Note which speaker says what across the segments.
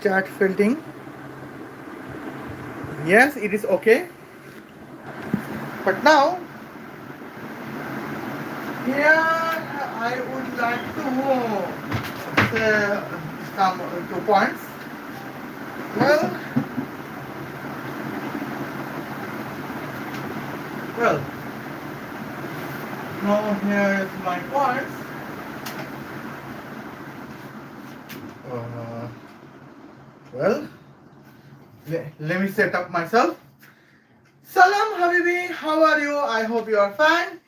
Speaker 1: Chat filtering. Yes, it is okay. But now, here I would like to say some 2 points. Well, well, now here is my points. Uh, well, let me set up myself. Salam Habibi, how are you? I hope you are fine.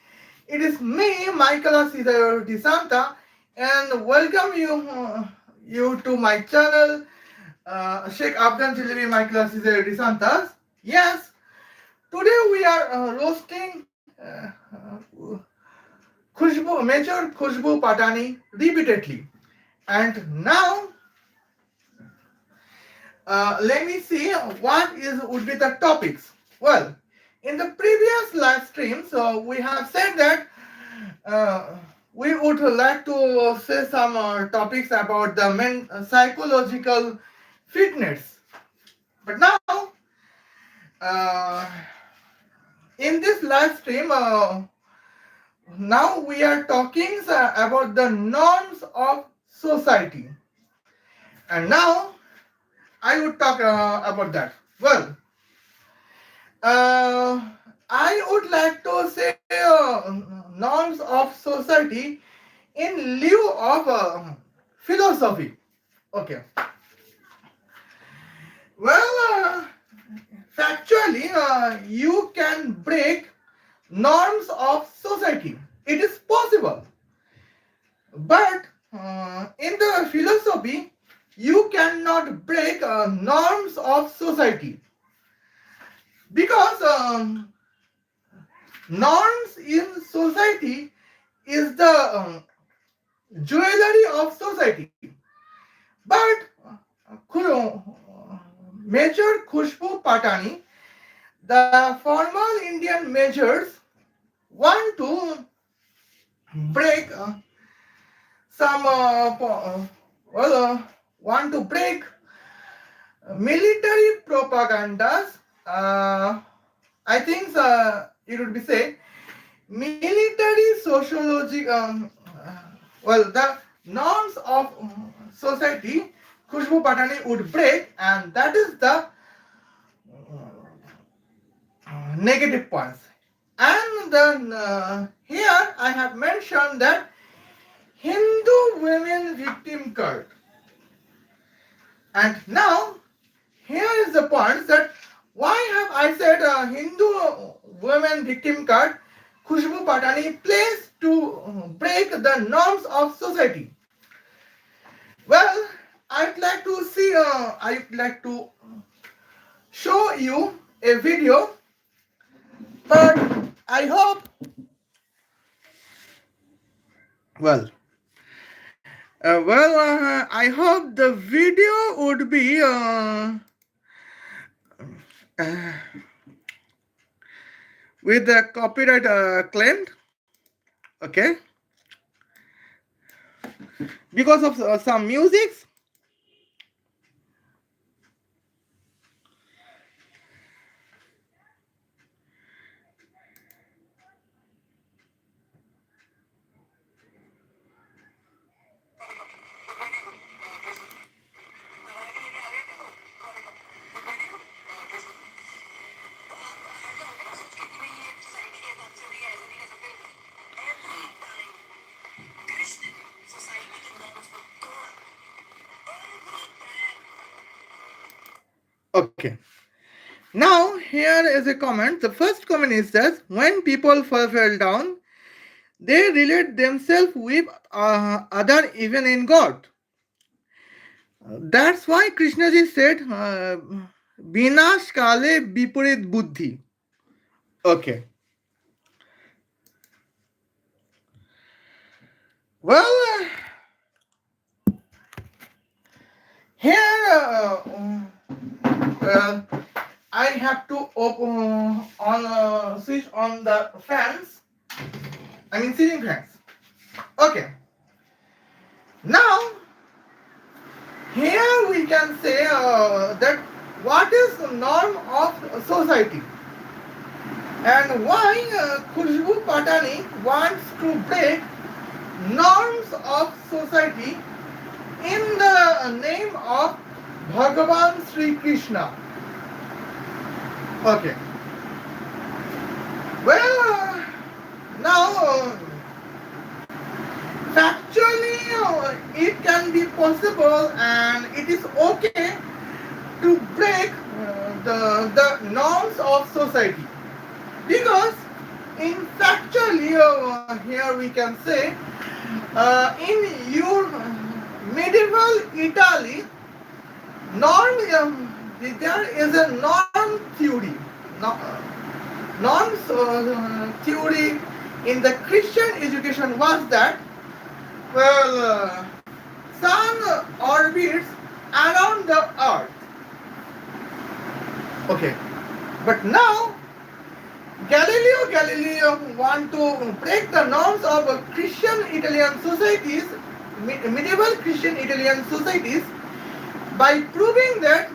Speaker 1: It is me, Michael Cesar Di Santa, and welcome you to my channel, Sheikh Afghan Jelebi Michael Cesar Di Santas. Yes, today we are roasting Major Khushboo Patani repeatedly. And now, let me see what is would be the topics. Well, in the previous live stream, so we have said that uh, we would like to say some topics about the psychological fitness. But now, uh, in this live stream, now we are talking about the norms of society. And now I would talk about that. Well, uh, I would like to say norms of society in lieu of philosophy. Okay. Well, factually, you can break norms of society. It is possible. But in the philosophy, you cannot break norms of society because norms in society is the jewelry of society. But Major Khushboo Patani, the formal Indian measures want to break some want to break military propagandas. I think it would be say military sociology. The norms of society Khushboo Patani would break, and that is the negative points. And then here I have mentioned that Hindu women victim cult. And now here is the point that why have I said Hindu women victim cult Khushboo Patani plays to break the norms of society. Well, I'd like to show you a video, but I hope well I hope the video would be uh, with the copyright claimed, okay, because of some musics. Okay. Now here is a comment. The first comment is that when people fell down, they relate themselves with other even in God. That's why Krishnaji said, "Binash kale biparit buddhi." Okay. Well, here, I have to switch on the fans. I mean ceiling fans. Okay. Now, here here we can say that what is the norm of society and why Khushboo Patani wants to break norms of society in the name of Bhagavan Sri Krishna. Okay. Well, now factually it can be possible and it is okay to break the norms of society, because in factually here we can say in your medieval Italy there is a norm theory. Norms theory in the Christian education was that, well, sun orbits around the earth. Okay, but now Galileo Galilei want to break the norms of Christian Italian societies, medieval Christian Italian societies, by proving that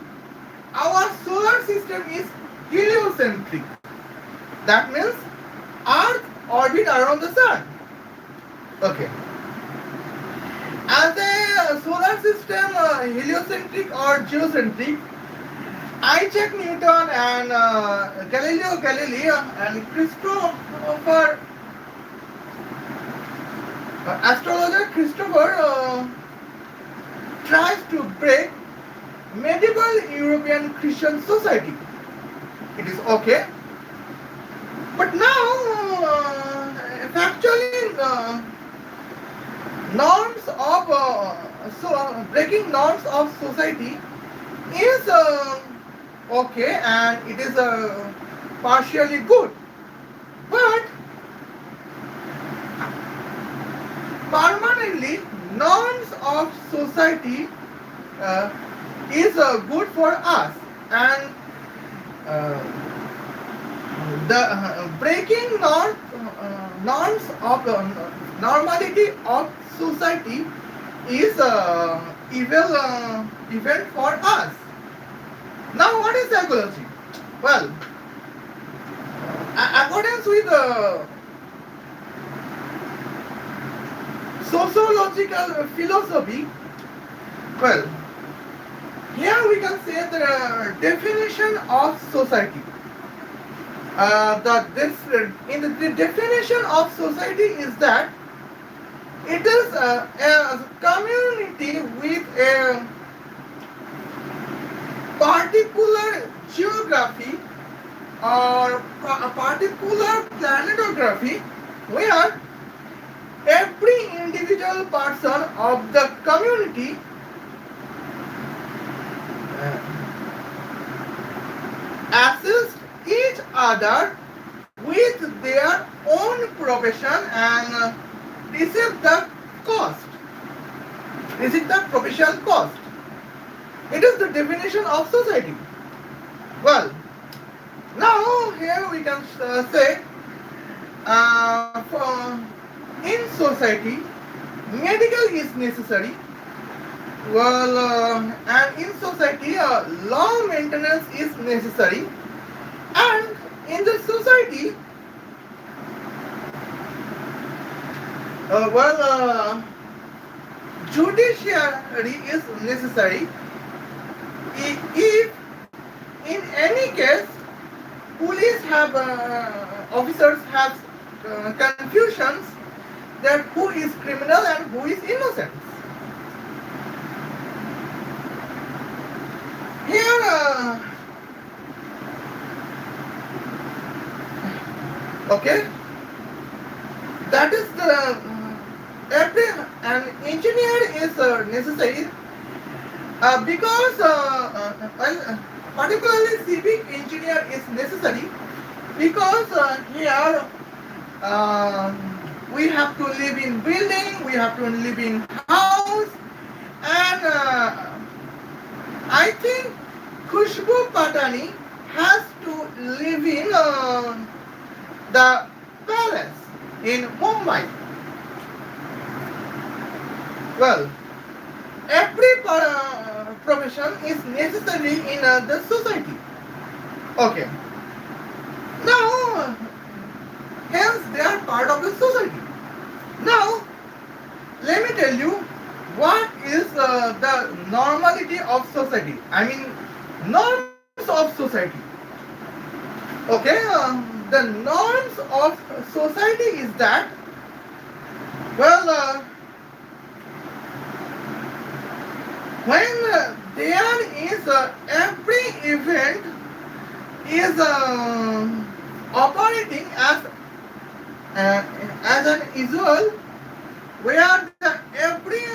Speaker 1: our solar system is heliocentric. That means Earth orbit around the sun. Okay. As a solar system heliocentric or geocentric, Isaac Newton and Galileo Galilei and Christopher astrologer Christopher tries to break medieval European Christian society. It is okay. But now, factually, norms of breaking norms of society is okay and it is partially good. But permanently, norms of society is good for us, and the breaking norms of normality of society is evil event for us. Now, what is psychology? Well, according with sociological philosophy, well, here we can say the definition of society. The definition of society is that it is a community with a particular geography or a particular planetography where every individual person of the community assists each other with their own profession and receive the professional cost. It is the definition of society. Well, now here we can say in society medical is necessary. Well, and in society law maintenance is necessary, and in the society judiciary is necessary. If in any case police have officers have confusions that who is criminal and who is innocent. Here okay, that is the an engineer is necessary because particularly civic engineer is necessary because here we have to live in building, we have to live in house, and I think Khushboo Patani has to live in the palace in Mumbai. Well, every profession is necessary in the society. Okay. Now, hence they are part of the society. Now, let me tell you what is the normality of society. I mean, norms of society. Okay, the norms of society is that, well, when there is every event is operating as an usual, where the every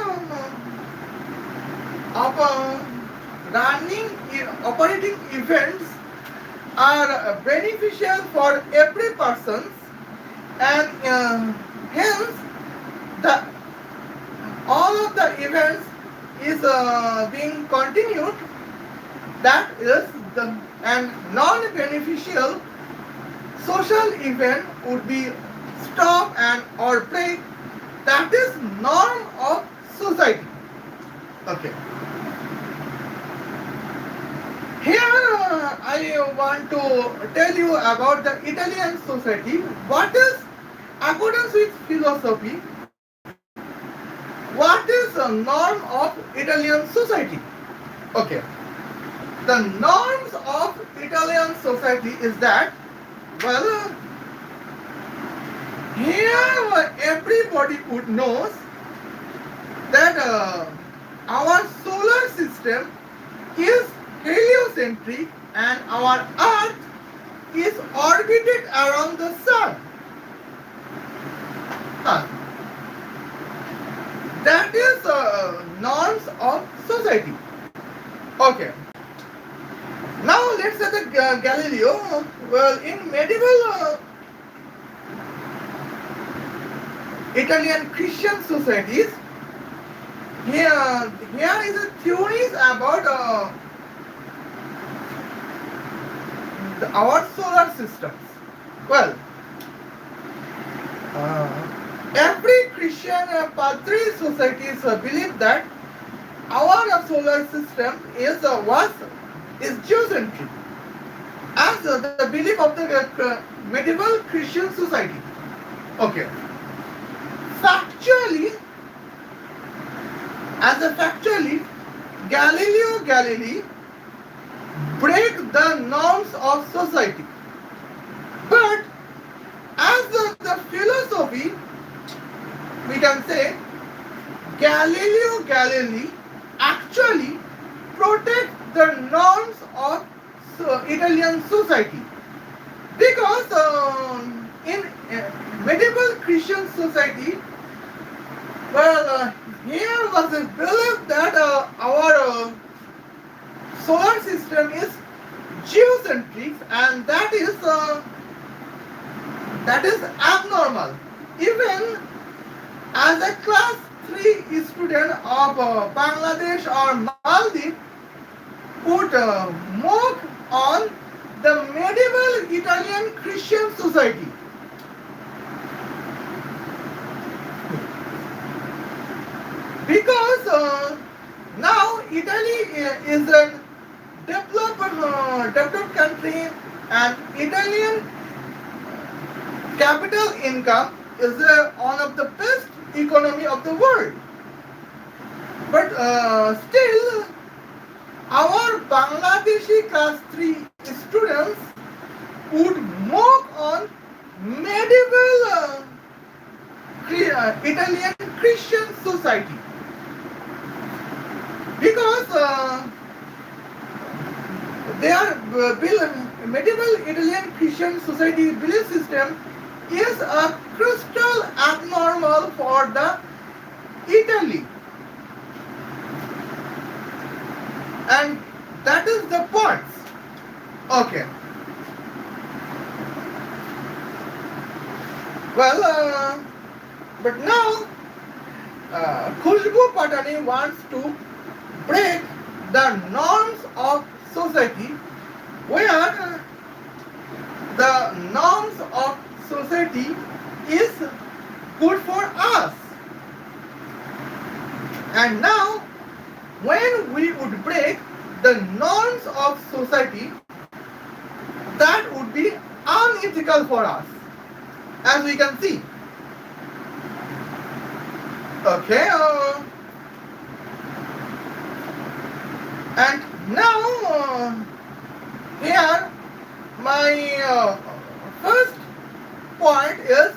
Speaker 1: running operating events are beneficial for every person, and hence the all of the events is being continued. That is the and non-beneficial social event would be stop and or break. That is norm of society. Okay. Here I want to tell you about the Italian society. What is, according with philosophy, what is a norm of Italian society? Okay. The norms of Italian society is that, well, here everybody would knows that our solar system is heliocentric and our Earth is orbited around the Sun. That is norms of society. Okay. Now let's say the Galileo. Well, in medieval Italian Christian societies, here is a theories about our solar systems. Well, every Christian Padre societies believe that our solar system is geocentric, as the belief of the medieval Christian society. Okay. Factually, Galileo Galilei break the norms of society. But as the philosophy, we can say Galileo Galilei actually protect the norms of Italian society, because in medieval Christian society, well, here was a belief that our solar system is geocentric, and that is abnormal. Even as a class 3 student of Bangladesh or Maldives would mock on the medieval Italian Christian society. Because now Italy is a developed country, and Italian capital income is one of the best economy of the world. But still, our Bangladeshi class 3 students would mock on medieval Italian Christian society, because their medieval Italian Christian society belief system is a crystal abnormal for the Italy, and that is the point. Okay. Well, but now Khushboo Patani wants to break the norms of society, where the norms of society is good for us. And now when we would break the norms of society, that would be unethical for us, as we can see. Okay, and now here my first point is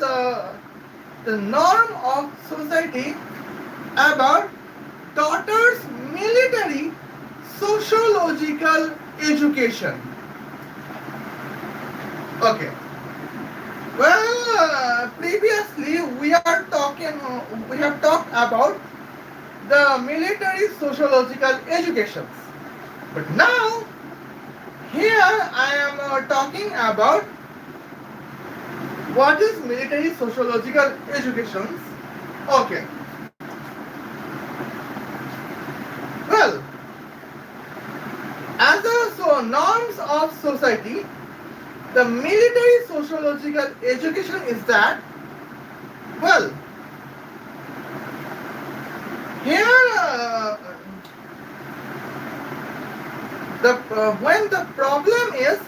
Speaker 1: the norm of society about daughter's military sociological education. Okay. Well, previously we have talked about the military sociological educations, but now here I am talking about what is military sociological educations. Okay. Well, as norms of society, the military sociological education is that, well, here when the problem is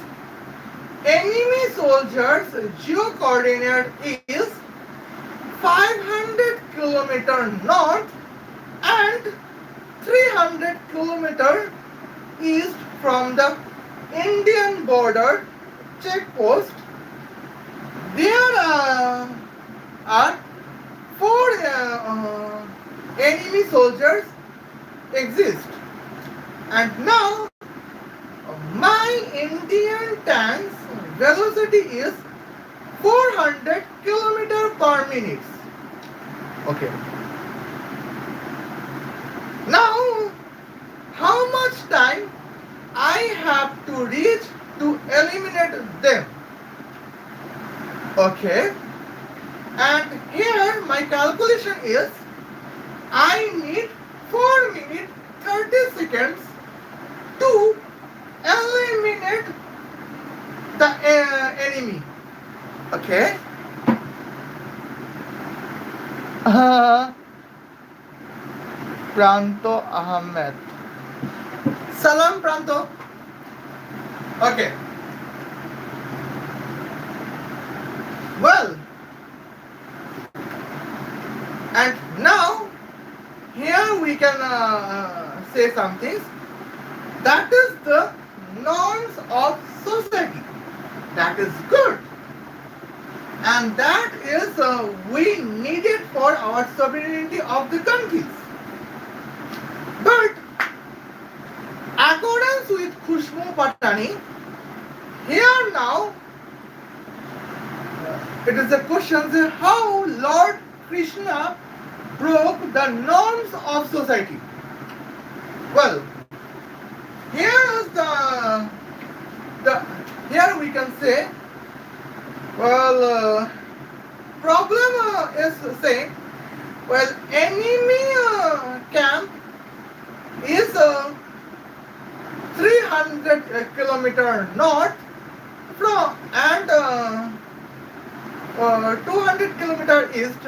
Speaker 1: enemy soldiers geo coordinate is 500 kilometer north and 300 kilometer east from the Indian border checkpost. There are four enemy soldiers exist, and now my Indian tank's velocity is 400 kilometer per minute. Okay. Now, how much time I have to reach to eliminate them? Okay. And here my calculation is I need 4 minutes 30 seconds to eliminate the enemy. Okay. Pranto Ahmed. Salam Pranto. Okay. Well, and now here we can say some things. That is the norms of society. That is good, and that is we need it for our sovereignty of the countries. But accordance with Khushboo Patani, here now it is a question how Lord Krishna broke the norms of society. Well, here is the here we can say, well, problem is saying, well, enemy camp is 300 kilometer north from and 200 kilometer east.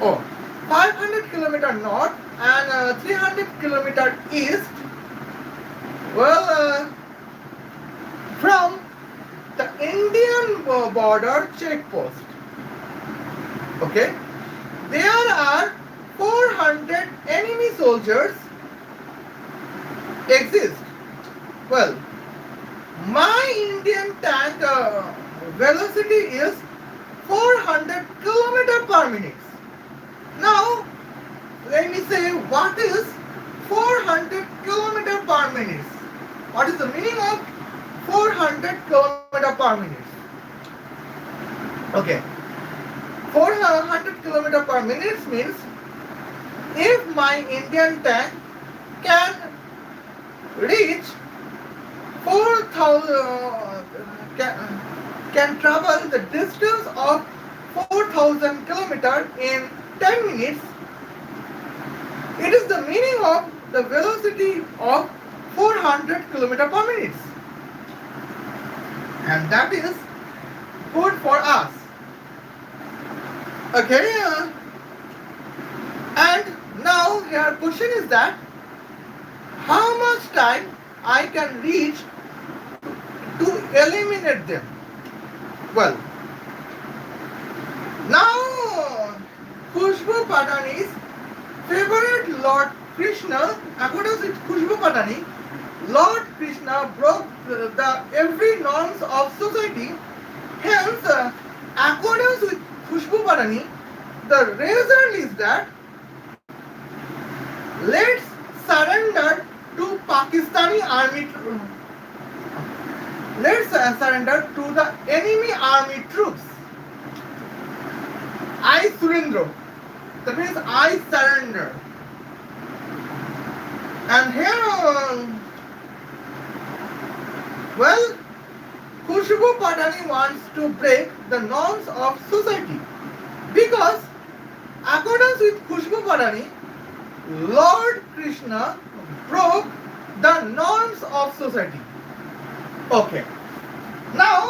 Speaker 1: Oh, 500 kilometer north and 300 kilometer east. Well, from the Indian border checkpost. Okay, there are 400 enemy soldiers exist. Well, my Indian tank velocity is 400 kilometer per minute. Now, let me say what is 400 kilometer per minute. What is the meaning of 400 kilometer per minute? Okay, 400 kilometer per minute means if my Indian tank can reach 4,000 can travel the distance of 4,000 kilometers in 10 minutes, it is the meaning of the velocity of 400 kilometers per minute, and that is good for us. Okay, and now here question is that how much time I can reach to eliminate them. Well, now Khushboo Patani's favorite Lord Krishna, according to Khushboo Patani, Lord Krishna broke the every norms of society. Hence, according to Khushboo Patani, the result is that let's surrender to Pakistani army. Let's surrender to the enemy army troops. I surrender. That means I surrender. And here, well, Khushboo Patani wants to break the norms of society because, according with Khushboo Patani, Lord Krishna broke the norms of society. Okay. Now,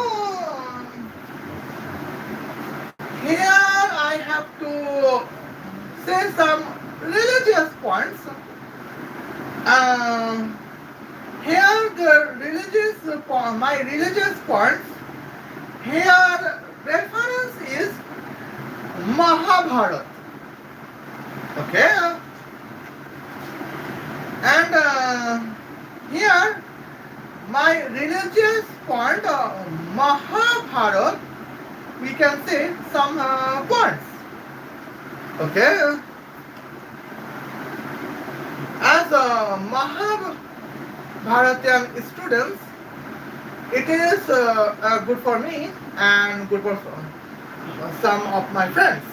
Speaker 1: here I have to say some religious points. Here the my religious points. Here reference is Mahabharata. Okay. And here my religious point Mahabharata, we can say some points. Okay. As Mahabharatian students, it is good for me and good for some of my friends.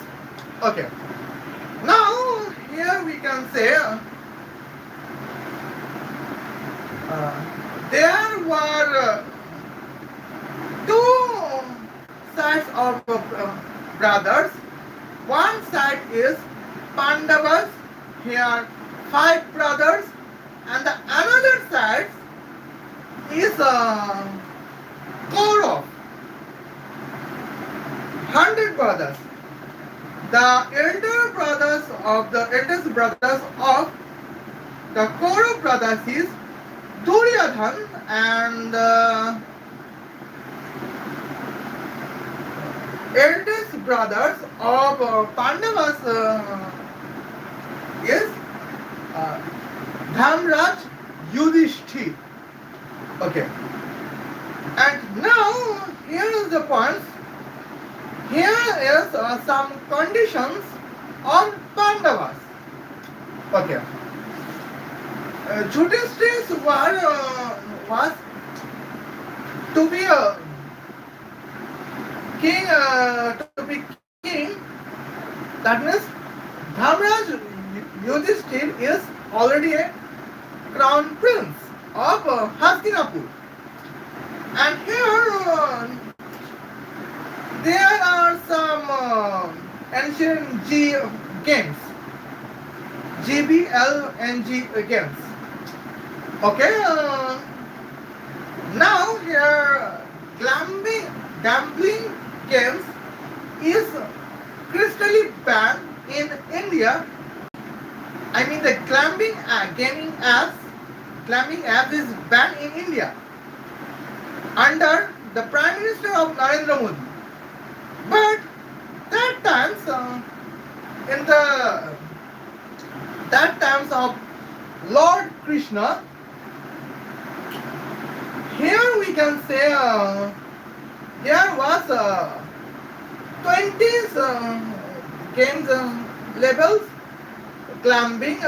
Speaker 1: Okay. Now here we can say there were two sides of brothers. One side is Pandavas, here 5 brothers, and the another side is Kaurav, 100 brothers. The eldest brothers of the Kaurav brothers is Duryodhan, and eldest brothers of Pandavas is Dhamraj, Yudhishthir. Okay. And now here is the points. Here is some conditions on Pandavas. Okay. Yudhishthir's was to be a king. That means Dhamraj Yudhishthir is already a crown prince of Hastinapur. And here there are some ancient games, GBLNG games. Okay, now here gambling games is crystally banned in India. I mean the gambling apps is banned in India under the Prime Minister of Narendra Modi. But that times of Lord Krishna, here we can say there was 20 games levels climbing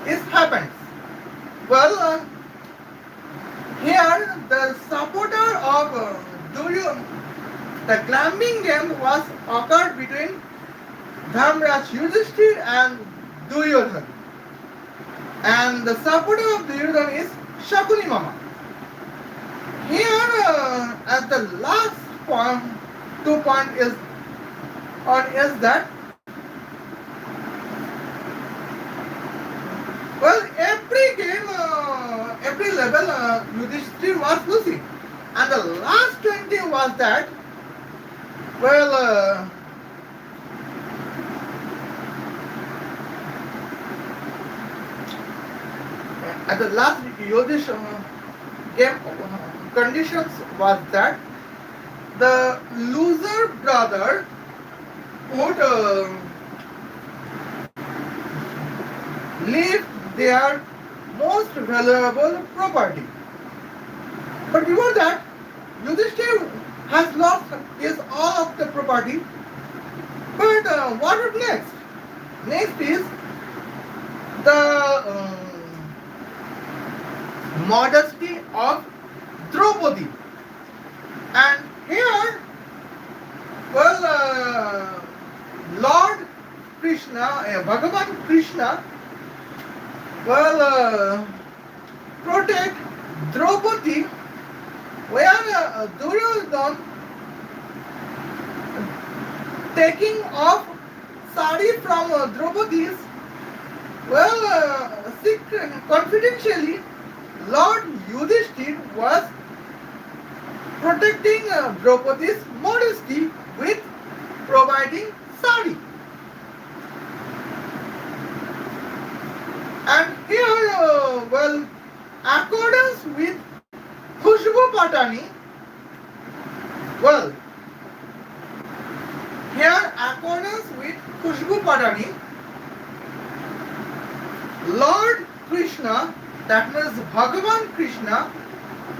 Speaker 1: is happens. Well, here the supporter of the climbing game was occurred between Dhamraj Yudhishthir and Duryodhan. And the supporter of Duryodhan is Shakuni Mama. Here at the last point, 2 point is that, well, every game, every level Yudhishthir was losing. And the last 20 was that, well, At the last Yodish game conditions was that the loser brother would leave their most valuable property. But before that, Yudhishthir has lost his all of the property. But what would next? Next is the modesty of Draupadi. And here, well, Lord Krishna, Bhagavan Krishna, well, protect Draupadi, where Duryodhana taking off sari from Draupadi's, well, confidentially, Lord Yudhishthir was protecting Draupadi's modesty with providing sari. And here, well, accordance with Khushboo Patani, well, here accordance with Khushboo Patani, Lord Krishna, that means Bhagavan Krishna,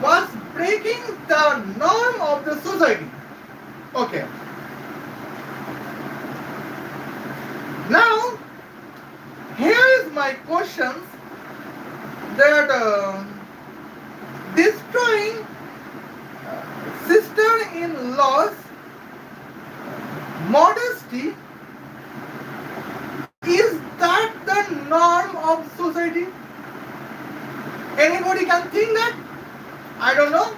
Speaker 1: was breaking the norm of the society. Okay. Now, here is my questions that destroying sister-in-law's modesty, is that the norm of society? Anybody can think that? I don't know.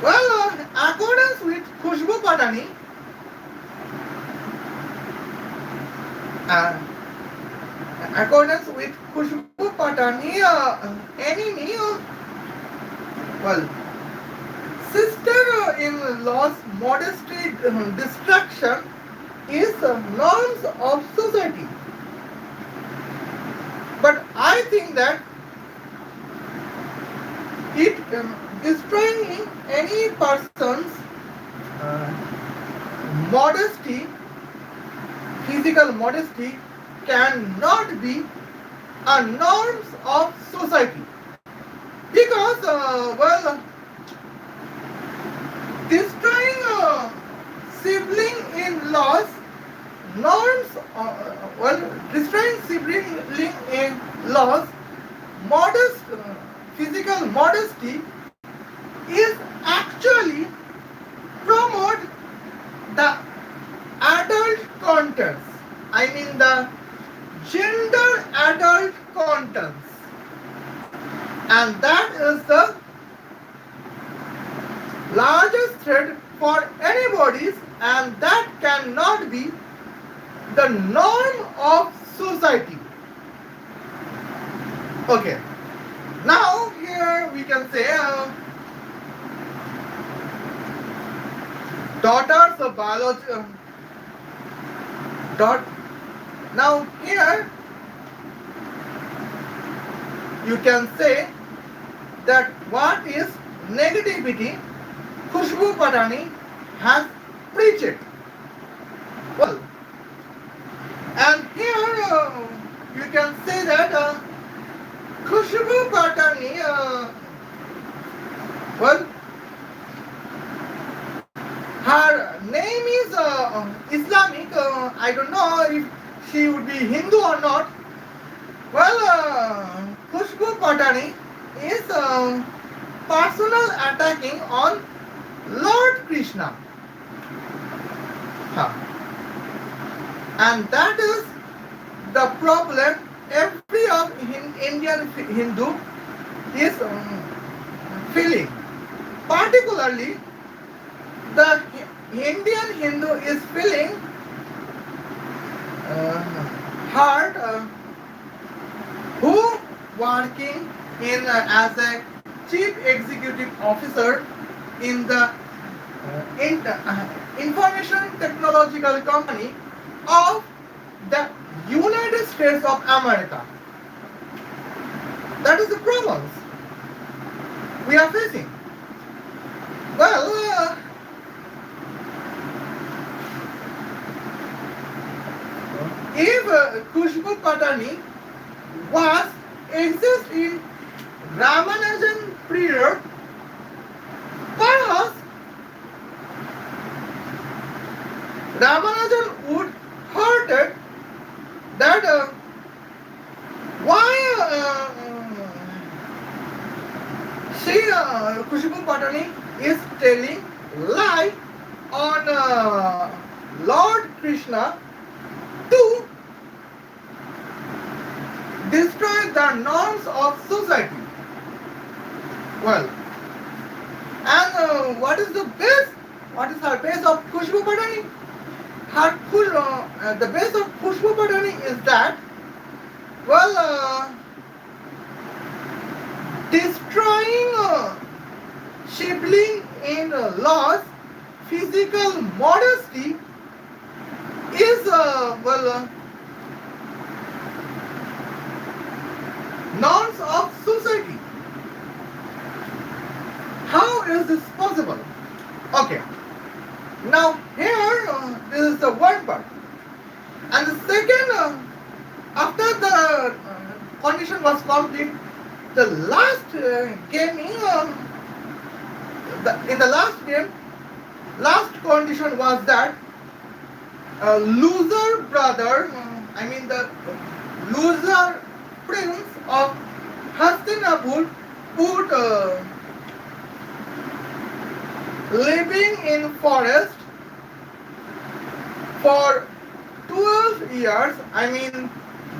Speaker 1: Well, accordance with Khushboo Patani, accordance with Khushboo Patani, enemy, well, sister-in-law's modesty destruction is norms of society. But I think that it destroying any person's modesty, physical modesty, cannot be a norms of society, because well, destroying sibling-in-laws norms, well, destroying sibling-in-laws modest physical modesty is actually promote the adult contents. I mean the gender adult contents, and that is the largest threat for anybody's, and that cannot be the norm of society. Okay. Now here we can say daughters of biology. Now here you can say that what is negativity Khushboo Patani has preached. Well, and here you can say that Khushboo Patani, well, her name is Islamic. I don't know if she would be Hindu or not. Well, Khushboo Patani is personal attacking on Lord Krishna. And that is the problem every Indian Hindu is feeling. Particularly, the Indian Hindu is feeling hard who working in as a chief executive officer in the information technological company of the United States of America. That is the problems we are facing. Well, if Khushboo Patani was exist in Ramanujan period, perhaps Ramanujan would heard it that why Khushboo Patani is telling lie on Lord Krishna to destroy the norms of society. Well, and what is the base? What is her base of Khushboo Patani? The base of Khushboo Patani is that, well, destroying sibling in laws, physical modesty is, norms of society. How is this possible? Okay. Now here, this is the one part. And the second, after the condition was complete, the last game in the last game, last condition was that loser brother, the loser prince of Hastinapur would living in forest for 12 years,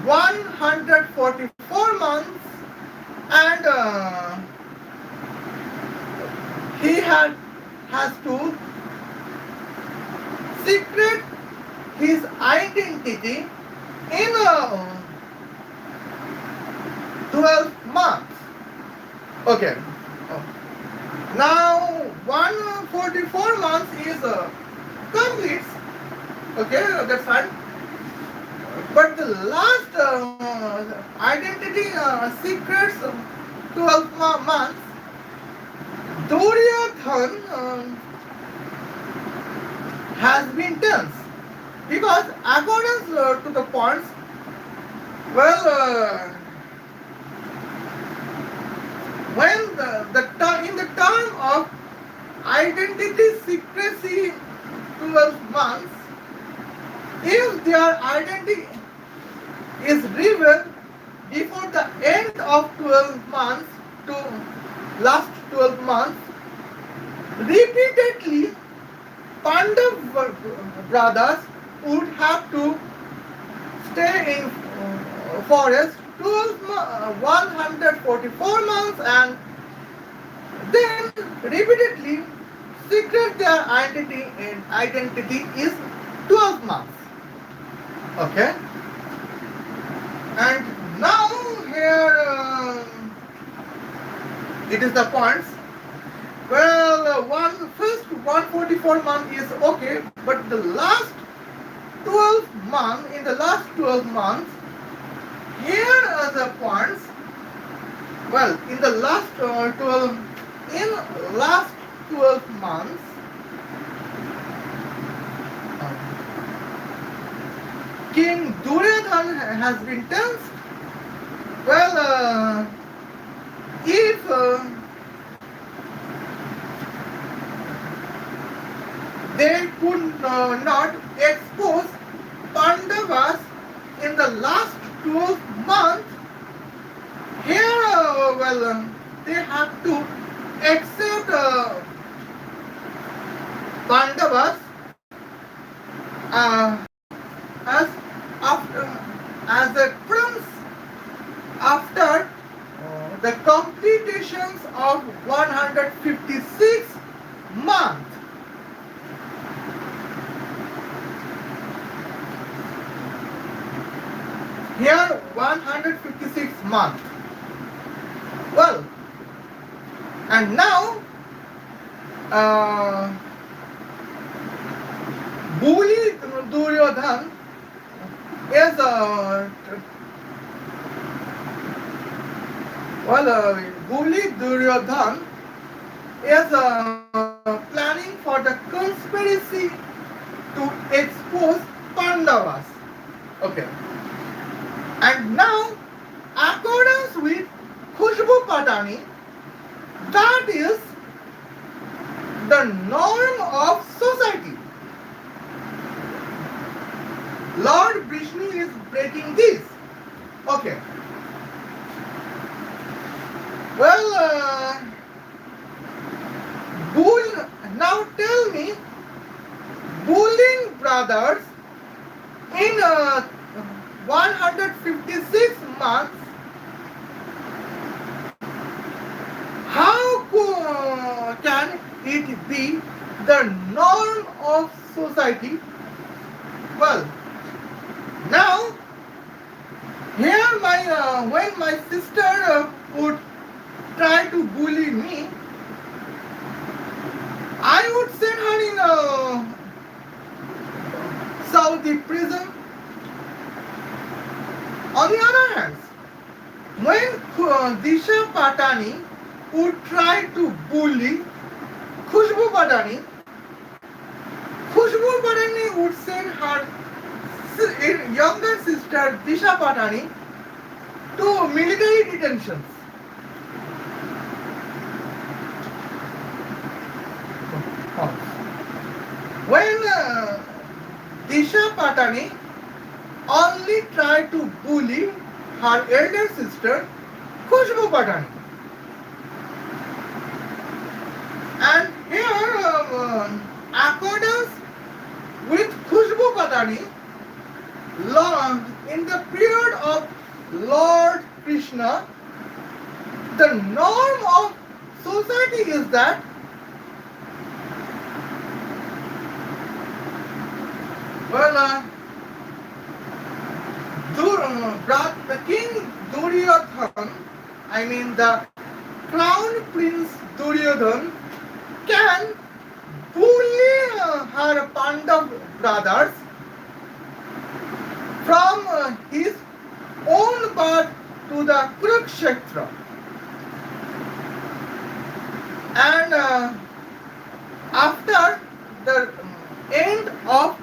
Speaker 1: 144 months, and he has to secret his identity in 12 months. Okay. Now 144 months is complete. Okay, that's fine. But the last identity secrets 12 months, Duryodhan has been tense because according to the points, well, when in the term of identity secrecy 12 months, if their identity is revealed before the end of 12 months to last 12 months, repeatedly Pandav brothers would have to stay in forest 144 months and then repeatedly secret their identity is 12 months. Okay, and now here it is the points. Well, first 144 month is okay, but the last 12 month, in the last 12 months, here are the points. Well, in the last 12 months, King Duryodhan has been tense. Well, if they could not expose Pandavas in the last 12 months, here, they have to accept Pandavas as a prince after the completions of 156 months. Here 156 months. Well, and now Bully Duryodhan is Well, bully Duryodhan is planning for the conspiracy to expose Pandavas. Okay. And now, accordance with Khushboo Patani, that is the norm of society. Lord Vishnu is breaking this. Okay. Well, now tell me, bullying brothers in 156 months, how can it be the norm of society? Well, now here when my sister would try to bully me, I would send her in a Saudi prison. On the other hand, when Disha Patani would try to bully Khushboo Patani, Khushboo Patani would send her younger sister Disha Patani to military detentions. When Disha Patani only tried to bully her elder sister Khushboo Patani. And here, accordance with Khushboo Patani, in the period of Lord Krishna, the norm of society is that the king Duryodhan, I mean the crown prince Duryodhan, can bully her Pandav brothers from his own birth to the Kurukshetra. And after the end of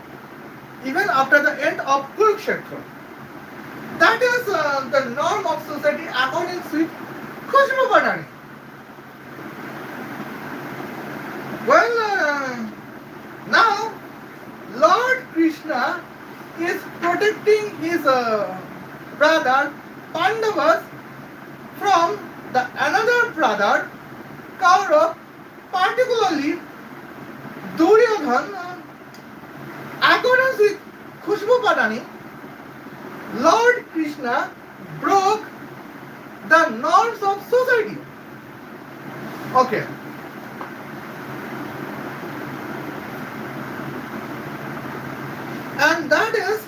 Speaker 1: even after the end of Kurukshetra. That is the norm of society according to Khushboo Patani. Well, now Lord Krishna is protecting his brother Pandavas from the another brother Kaurav, particularly Duryodhan. According with Khushboo Patani, Lord Krishna broke the norms of society. Okay. And that is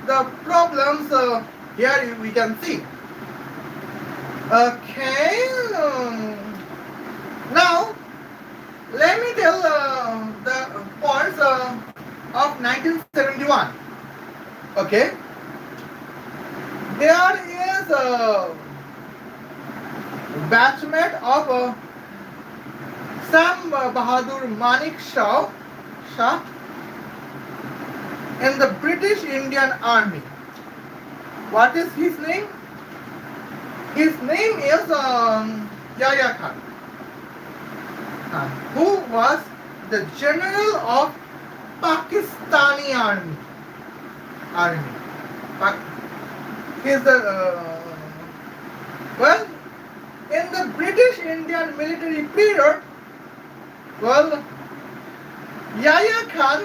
Speaker 1: the problems here we can see. Okay. Now, let me tell the points of 1971. Okay. There is a batchmate of Sam Bahadur Manik Shah in the British Indian Army. What is his name? His name is Yahya Khan, who was the general of Pakistani army. He is the well, in the British Indian military period. Well, Yahya Khan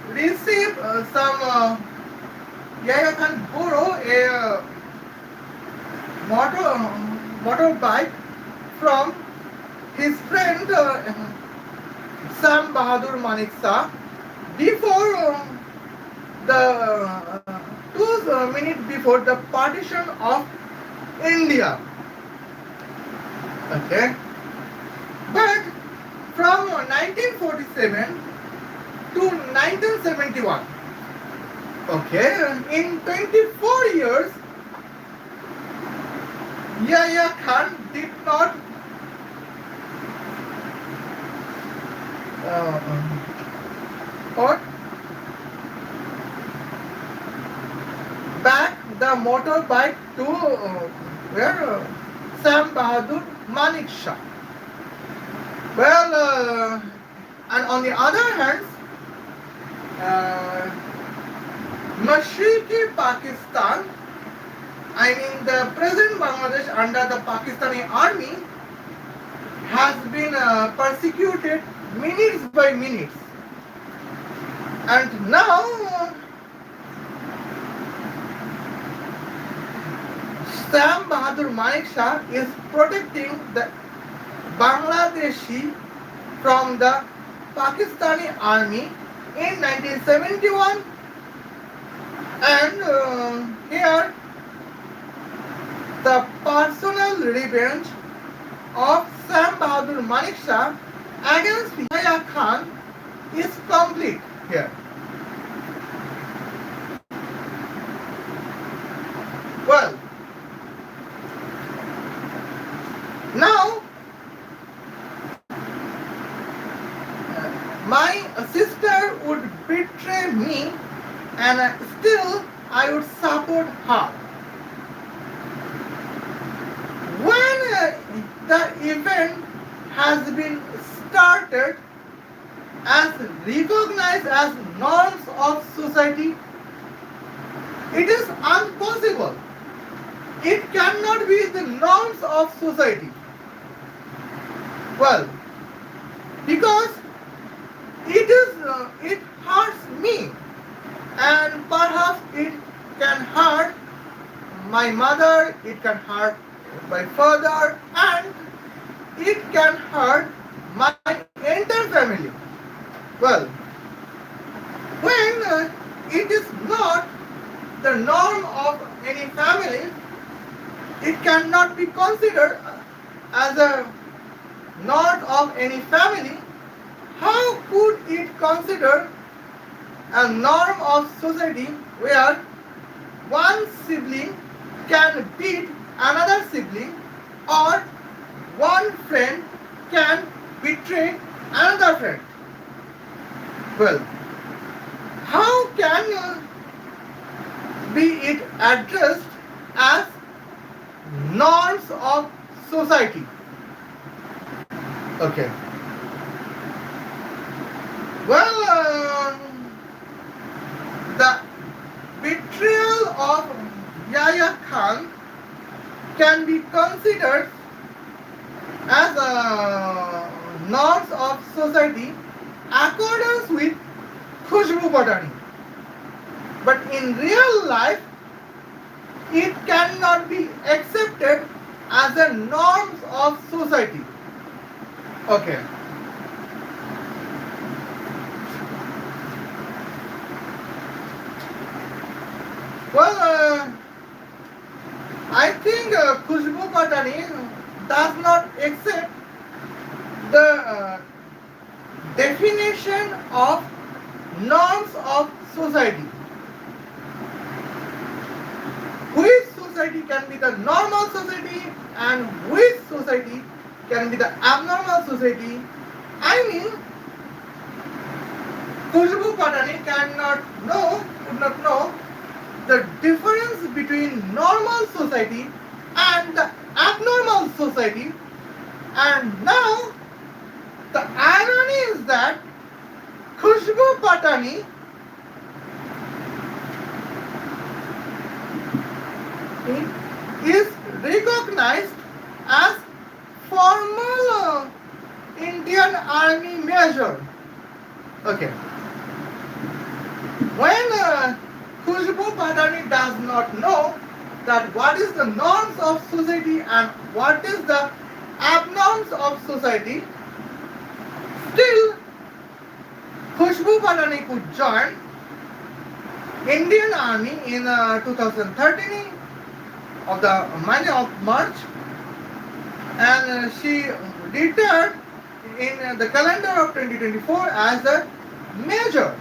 Speaker 1: received some. Yahya Khan borrowed a motorbike from his friend Sam Bahadur Manik Shah before the 2 minutes before the partition of India. Okay, but from 1947 to 1971, Okay, in 24 years, Yahya Khan did not uh, or back the motorbike to where Sam Bahadur Manik Shah. Well, and on the other hand, uh, Mashriqi Pakistan, I mean the present Bangladesh under the Pakistani army, has been persecuted minutes by minutes. And now Sam Bahadur Manik Shah is protecting the Bangladeshi from the Pakistani army in 1971, and here the personal revenge of Sam Bahadur Manik Shah against Yahya Khan is complete here. Well, now my sister would betray me, and still I would support her. When the event has been started as recognized as norms of society, it is impossible. It cannot be the norms of society. Well, because it hurts me, and perhaps it can hurt my mother, it can hurt my father, and it can hurt my entire family. Well, when it is not the norm of any family, it cannot be considered as a norm of any family. How could it consider a norm of society where one sibling can beat another sibling, or one friend can betray another friend? Well, how can be it addressed as norms of society? Okay. Well, the betrayal of Yahya Khan can be considered as norms of society accordance with Khushboo Patani. But in real life, it cannot be accepted as the norms of society. Okay. Well, I think Khushboo Patani does not accept the definition of norms of society. Which society can be the normal society and which society can be the abnormal society? I mean, Khushboo Patani could not know the difference between normal society and the abnormal society. And now the irony is that Khushboo Patani is recognized as formal Indian Army Major. Okay. When Khushboo Patani does not know that what is the norms of society and what is the abnorms of society, still Khushboo Patani could join Indian Army in 2013 of the month of March, and she retired in the calendar of 2024 as a major.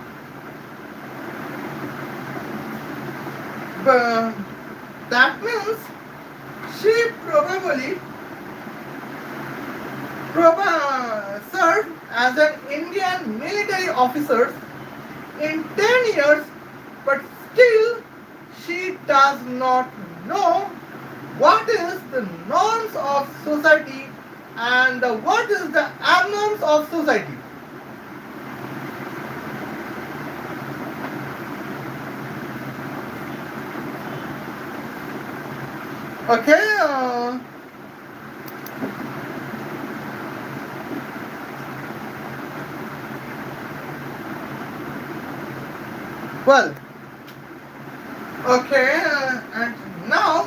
Speaker 1: But that means she probably served as an Indian military officer in 10 years, but still she does not know what is the norms of society and what is the abnorms of society. Okay, well, okay, and now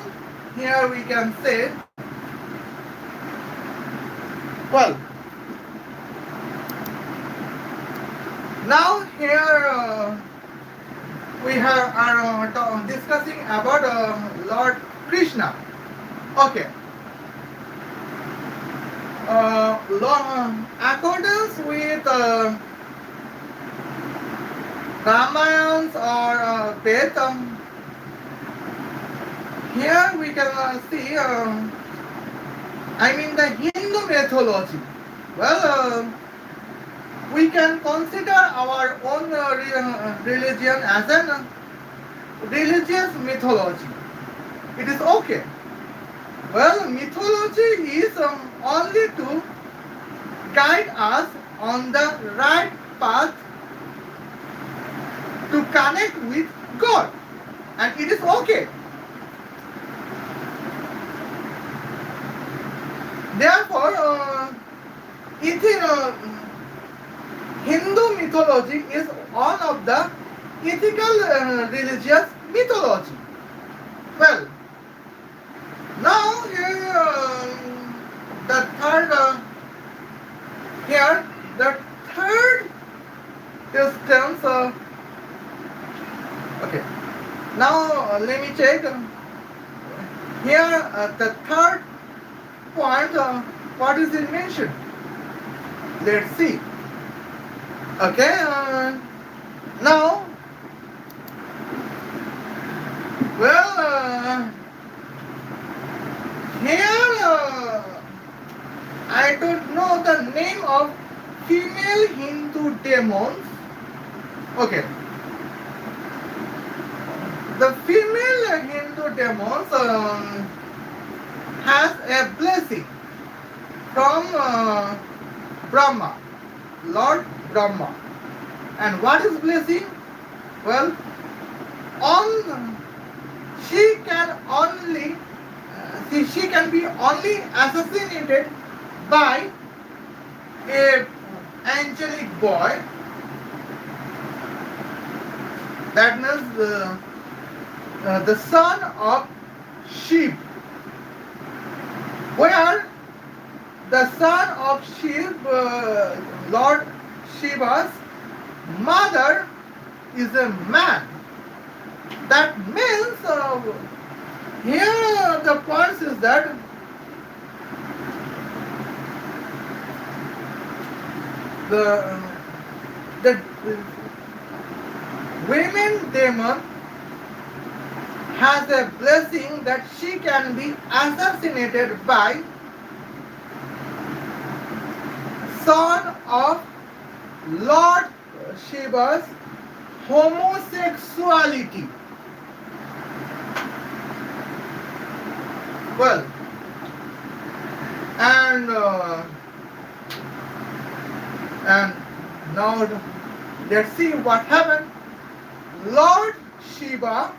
Speaker 1: here we can say, well, now here we are discussing about Lord Krishna. Okay, accordance with Ramayans or Vedam, here we can see, I mean the Hindu mythology. Well, we can consider our own religion as an religious mythology. It is okay. Well, mythology is only to guide us on the right path to connect with God, and it is okay. Therefore, Hindu mythology is one of the ethical religious mythology. Well, now here the third distance. Okay. Now let me check. Here the third point. What is it mentioned? Let's see. Okay. Now, well, here I don't know the name of female Hindu demons. Okay. The female Hindu demons has a blessing from Brahma, Lord Brahma. And what is blessing? Well, she can only she can be only assassinated by a angelic boy. That means the son of sheep. Where the son of sheep, Lord Shiva's mother is a man. That means here the point is that the women demon has a blessing that she can be assassinated by son of Lord Shiva's homosexuality. Well, and now let's see what happened. Lord Shiva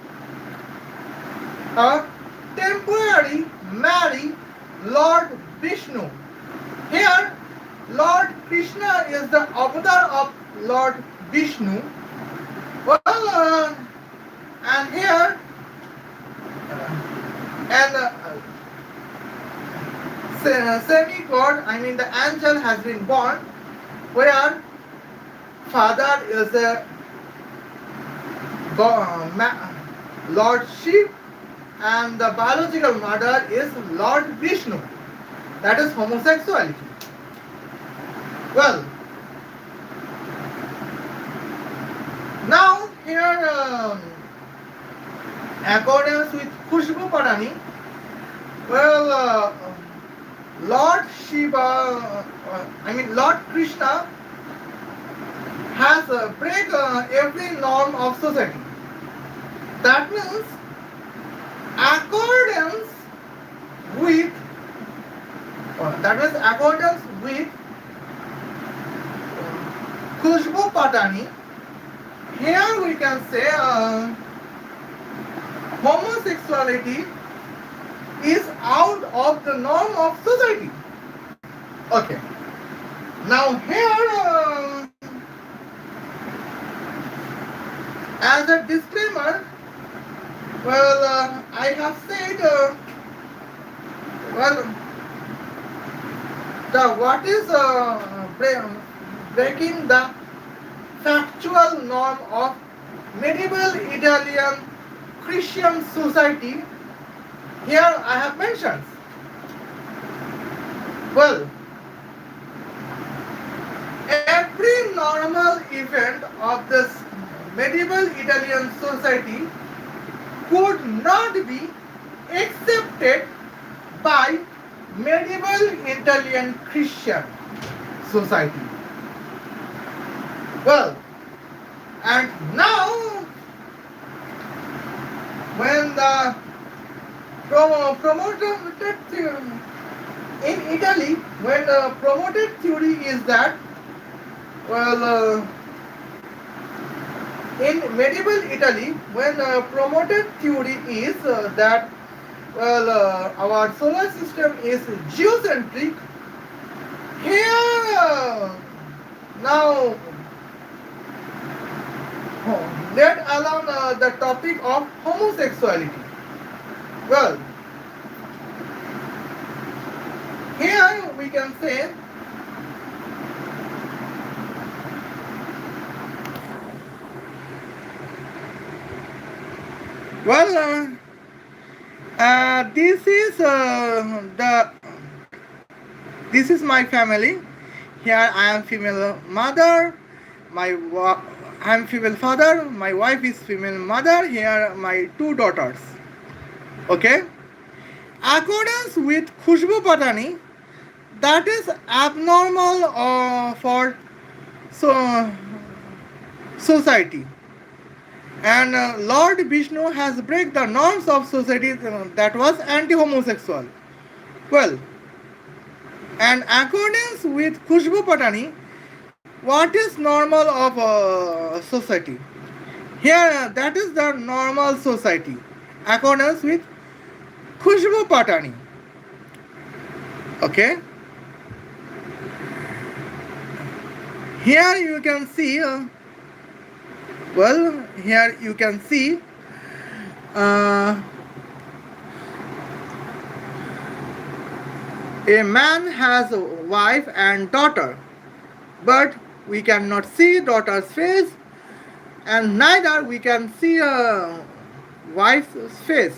Speaker 1: temporarily married Lord Vishnu. Here, Lord Krishna is the avatar of Lord Vishnu. Well, and here, semi-god, I mean the angel has been born, where father is a Lord Shiva and the biological mother is Lord Vishnu. That is homosexuality. Well, now here accordance with Khushboo Patani, well, Lord Shiva, Lord Krishna has break every norm of society. That means accordance with Khushboo Patani. Here we can say homosexuality is out of the norm of society. Okay. Now here, as a disclaimer, well, I have said, well, what is breaking the factual norm of medieval Italian Christian society. Here I have mentioned. Well, every normal event of this medieval Italian society could not be accepted by medieval Italian Christian society. Well, and now when the promoted theory in Italy, when the promoted theory is that, well, in medieval Italy, when promoted theory is that, well, our solar system is geocentric. Here now, let alone the topic of homosexuality. Well, here we can say well, this is my family. Here I am female mother, I am female father, my wife is female mother. Here my two daughters. Okay. Accordance with Khushboo Patani, that is abnormal for society. And Lord Vishnu has break the norms of society that was anti-homosexual. Well, and accordance with Khushboo Patani, what is normal of society? Here, that is the normal society. Accordance with Khushboo Patani. Okay. Here you can see. Here you can see. A man has a wife and daughter, but we cannot see daughter's face, and neither we can see a wife's face.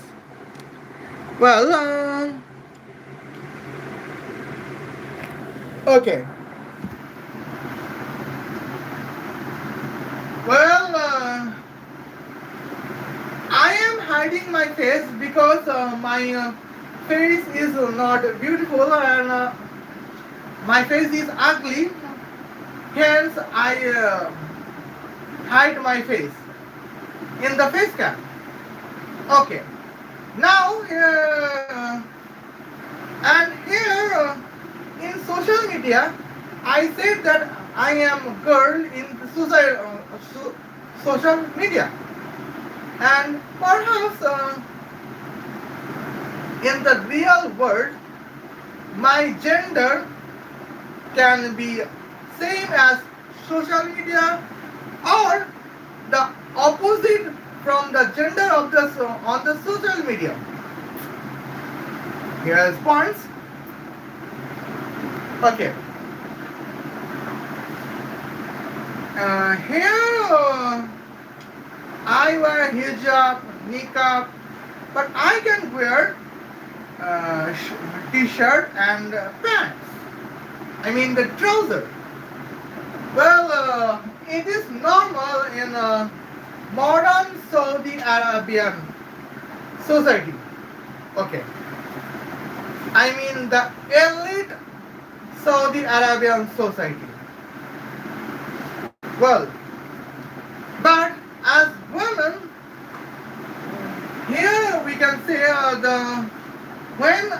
Speaker 1: Well, okay. Well, I am hiding my face because my face is not beautiful and my face is ugly. Hence, I hide my face in the face cam. Okay. Now, and here in social media, I said that I am a girl in social media, and perhaps in the real world, my gender can be same as social media or the opposite from the gender of the on the social media. Here is points. Okay. Here I wear hijab, niqab, but I can wear t-shirt and pants. I mean the trouser. Well, it is normal in modern Saudi Arabian society. Okay. I mean the elite Saudi Arabian society. Well, but as women, here we can say the when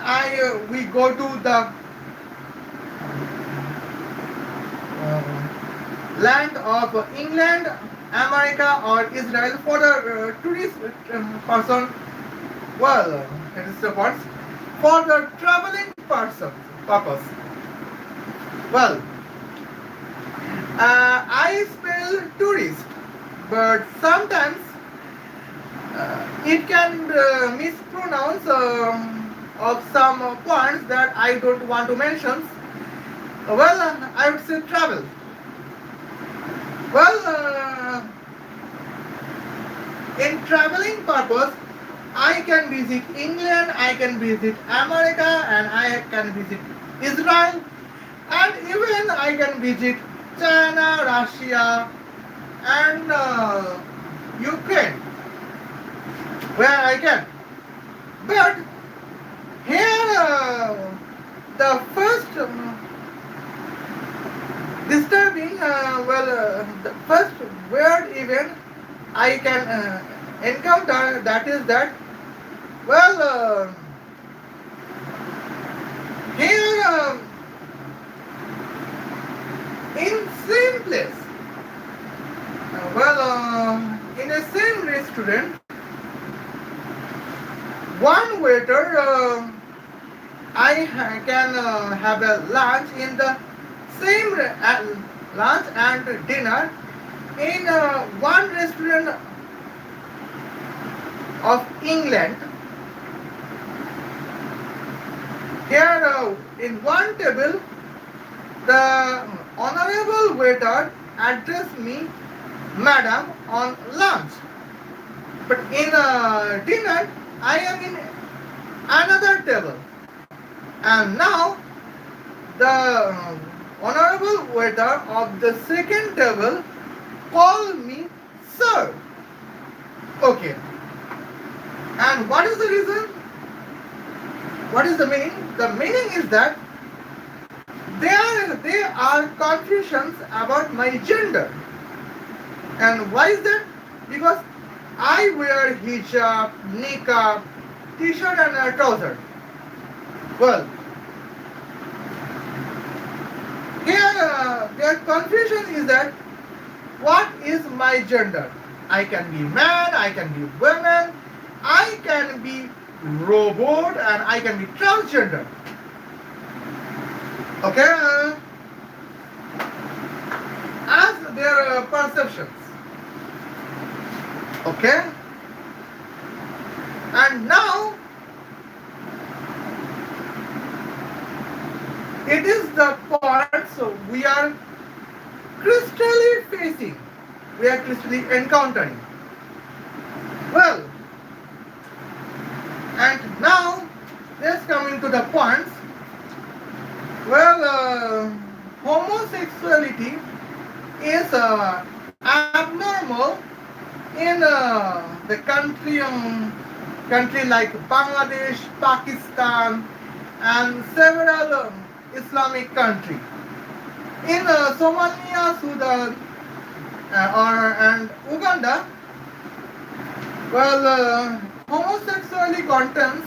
Speaker 1: we go to the land of England, America, or Israel for the tourist person. Well, it is the parts for the traveling person purpose. Well, I spell tourist, but sometimes it can mispronounce of some points that I don't want to mention. Well, I would say travel. Well, in traveling purpose, I can visit England, I can visit America, and I can visit Israel, and even I can visit China, Russia, and Ukraine, where I can. But here, the first disturbing, the first weird event I can encounter, that is that, well, here in same place, in a same restaurant, one waiter I can have a lunch in the same lunch and dinner in one restaurant of England. Here in one table, the honorable waiter addressed me, Madam, on lunch. But in dinner, I am in another table. And now, the honorable waiter of the second table called me sir. Okay. And what is the reason? What is the meaning? The meaning is that there are confusions about my gender. And why is that? Because I wear hijab, niqab, t-shirt and a trouser. Well, here their confusion is that what is my gender? I can be man, I can be woman, I can be robot, and I can be transgender. Okay? As their perceptions. Okay? And now, it is the part so we are crystally facing, we are crystally encountering. Well, and now let's come into the points. Well, homosexuality is abnormal in the country like Bangladesh, Pakistan, and several Islamic countries. In Somalia, Sudan, and Uganda, well, homosexuality contains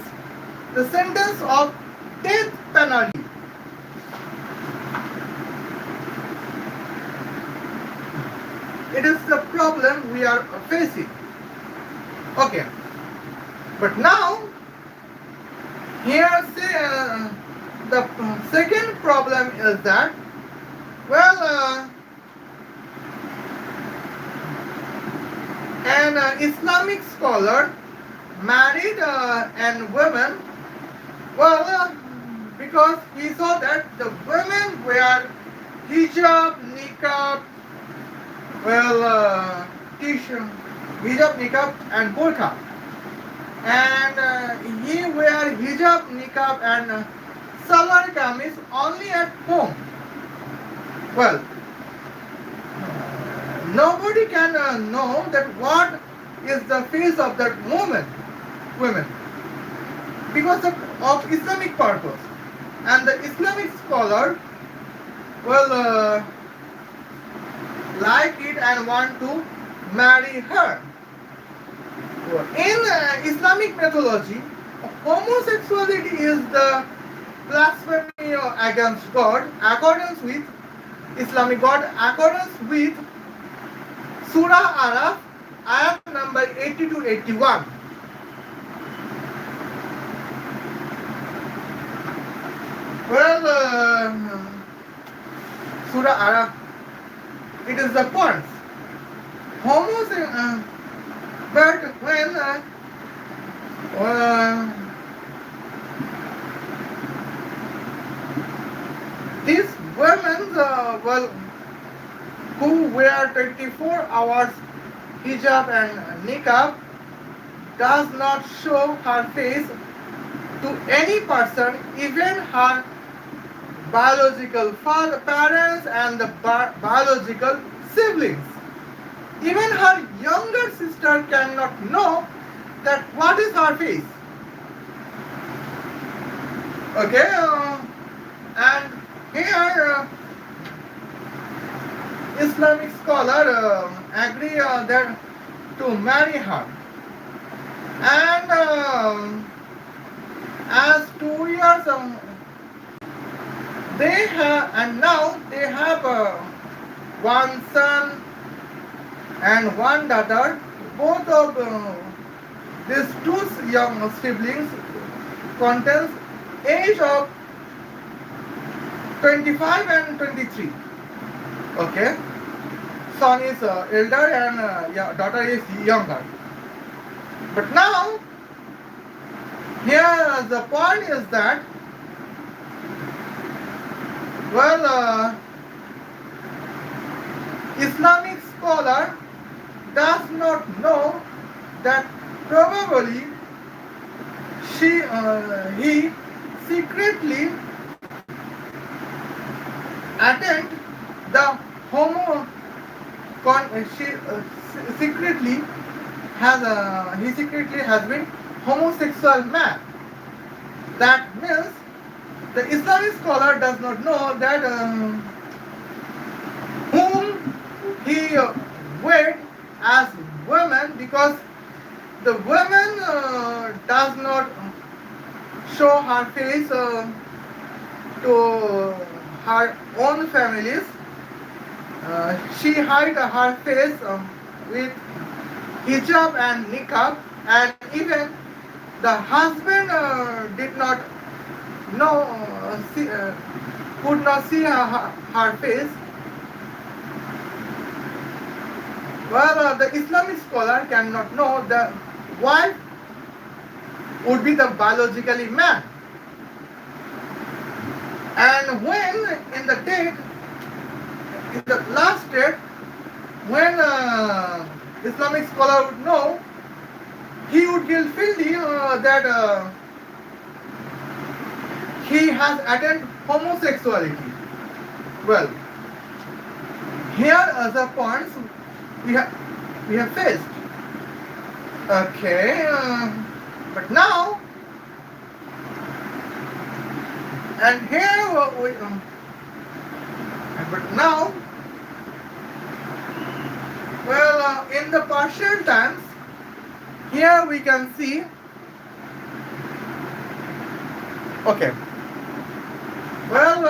Speaker 1: the sentence of death penalty. It is the problem we are facing. Okay. But now, here the second problem is that, well, an Islamic scholar married an woman, well, because he saw that the women wear hijab, niqab, well, t-shirt, hijab, niqab and burqa. And he wear hijab, niqab and salwar kameez only at home. Well, nobody can know that what is the face of that woman. women because of Islamic purpose. And the Islamic scholar will like it and want to marry her. In Islamic mythology, homosexuality is the blasphemy against God, accordance with Islamic God, accordance with Surah Araf, ayat number 80 to 81. Well, Surah Araf, it is the point. But when these women, who wear 24 hours hijab and niqab, does not show her face to any person, even her biological parents and the biological siblings. Even her younger sister cannot know that what is her face. Okay, and here Islamic scholar agree that to marry her, and as 2 years they have, and now they have one son and one daughter. Both of these two young siblings contains age of 25 and 23. Okay, son is elder and daughter is younger. But now here the point is that, well, Islamic scholar does not know that probably he secretly attend the secretly has been homosexual man. That means the Islamic scholar does not know that whom he wed as women, because the woman does not show her face to her own families. She hide her face with hijab and niqab, and even the husband did not know, could not see her face. Well, the Islamic scholar cannot know the wife would be the biologically man. And when in the date, in the last date, when Islamic scholar would know, he would feel guilty that he has attained homosexuality. Well, here are the points we have faced. Okay, but now, and here but now, well, in the partial times, here we can see. Okay. Well,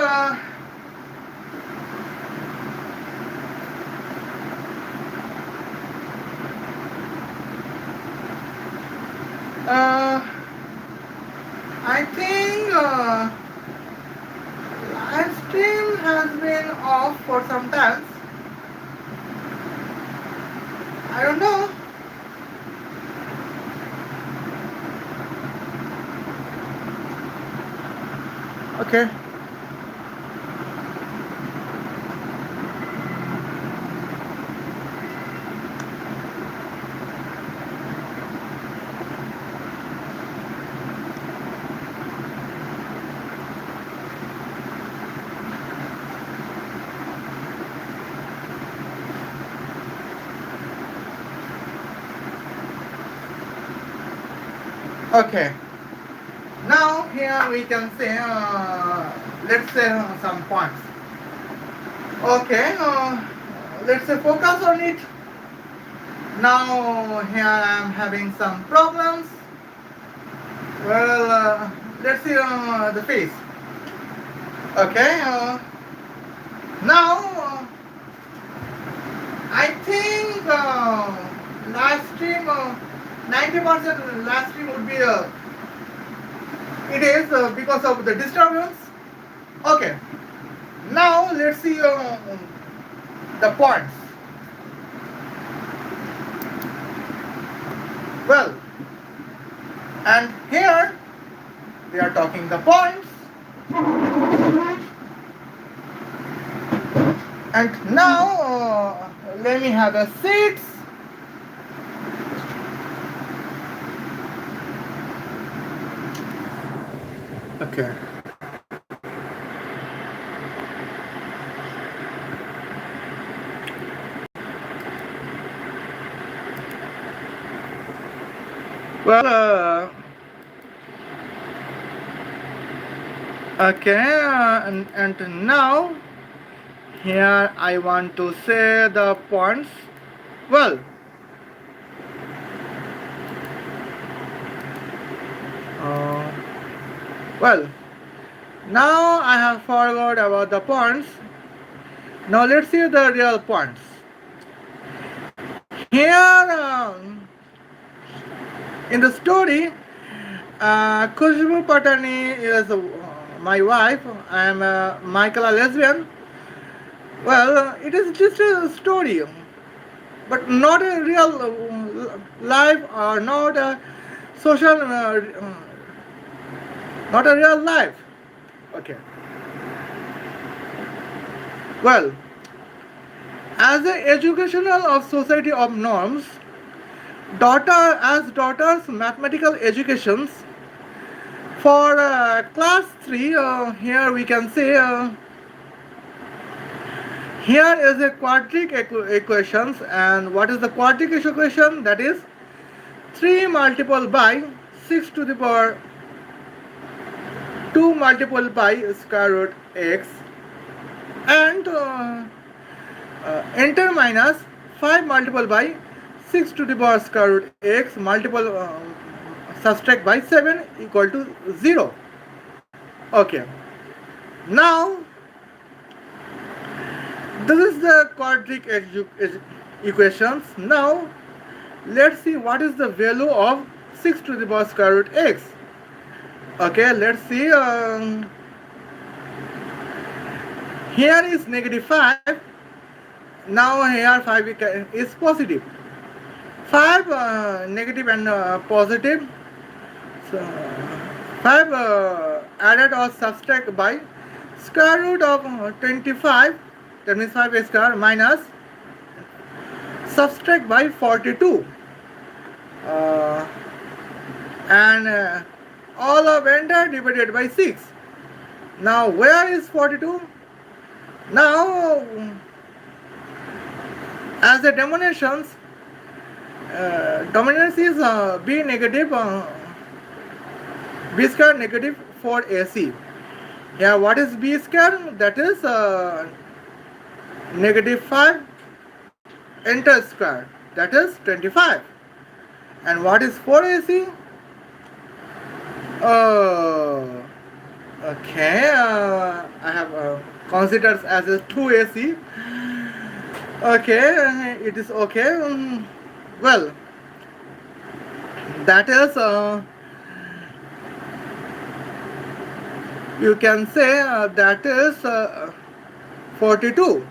Speaker 1: I think live stream has been off for some time. I don't know. Okay. Okay. Now here we can say, let's say some points. Okay. Let's say focus on it. Now here I am having some problems. Well, let's see the face. Okay. Now I think last stream 90% last stream would be it is because of the disturbance. Okay. Now let's see the points. Well, and here we are talking the points. And now let me have a seat. Okay. Well, okay, and now here I want to say the points. Well, uh, well, now I have forgot about the points. Now let's see the real points. Here in the story, Khushboo Patani is my wife. I am Michael, a lesbian. Well, it is just a story, but not a real life or not a social, not a real life. Okay. Well, as an educational of society of norms, daughters mathematical educations for class 3, here we can say here is a quadratic equations. And what is the quadratic equation? That is 3 multiplied by 6 to the power 2 multiplied by square root x, and enter minus 5 multiplied by 6 to the power square root x multiple subtract by 7 equal to 0. Okay. Now this is the quadratic equations. Now let's see what is the value of 6 to the power square root x. Okay, let's see. Here is negative 5. Now here 5 is positive. 5 negative and positive. So 5 added or subtract by square root of 25. That means 5 square minus subtract by 42. And all of enter divided by 6. Now where is 42? Now as the dominations, dominance is b negative, b square negative 4ac. Here what is b square? That is negative 5 enter square, that is 25. And what is 4ac? Oh, okay, I have considered as a 2ac. Okay, it is okay. Well, that is you can say that is 42.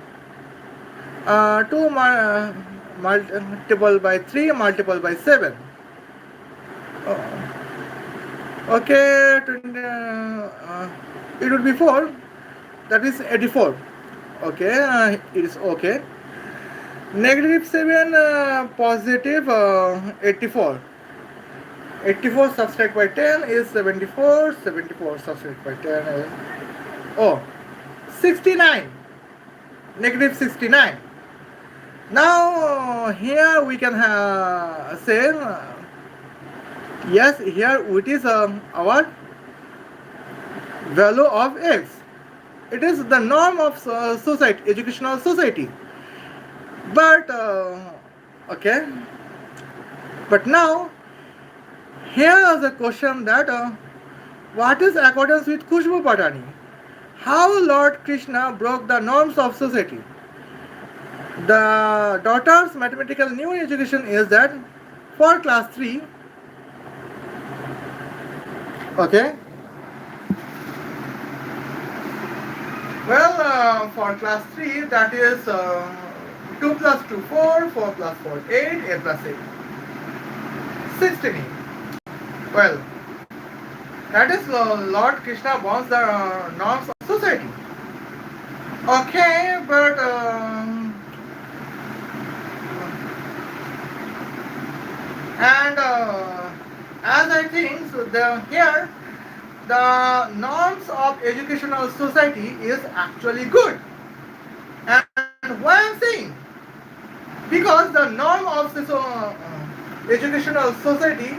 Speaker 1: 2 multiple by 3 multiple by 7. Okay, it would be 4. That is 84. Okay, it is okay. Negative 7 positive 84. 84 subtract by 10 is 74. 74 subtract by 10 is 69. Negative 69. Now here we can say Yes, here it is our value of x. It is the norm of society, educational society. But okay, but now here is a question that what is accordance with Khushboo Patani? How Lord Krishna broke the norms of society? The daughter's mathematical new education is that for class 3, okay, well, for class 3, that is 2 plus 2, 4, 4 plus 4, 8, 8 plus 8, 16. Well, that is Lord Krishna wants the norms of society. Okay, but and as I think so here the norms of educational society is actually good. And why I'm saying? Because the norm of this educational society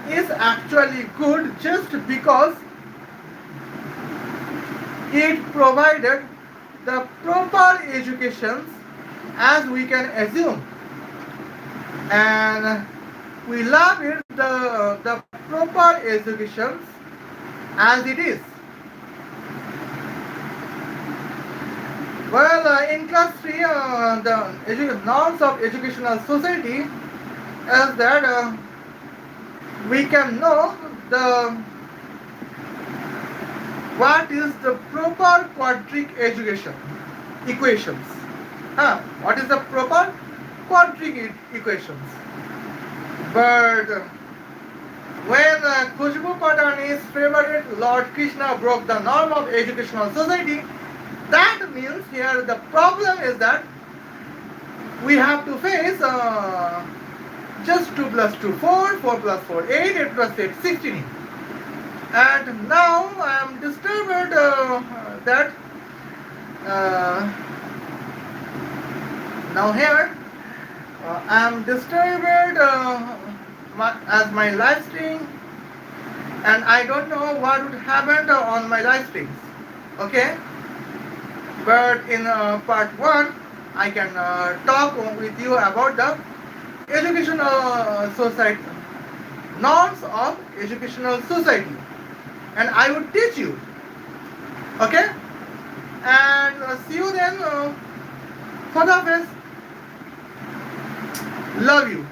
Speaker 1: is actually good just because it provided the proper educations as we can assume, and we love it the proper educations as it is. Well, in class 3, the norms of educational society is that we can know the what is the proper quadratic education equations. What is the proper quadratic equations? But when Khushboo Patani's favorite Lord Krishna broke the norm of educational society, that means here the problem is that we have to face just 2 plus 2, 4, 4 plus 4, 8, 8 plus 8, 16. And now I am disturbed that now here I am disturbed as my live stream, and I don't know what would happen on my live streams. Okay, but in part 1 I can talk with you about the educational society norms of educational society, and I would teach you. Okay, and see you then. Khuda Hafiz. Love you.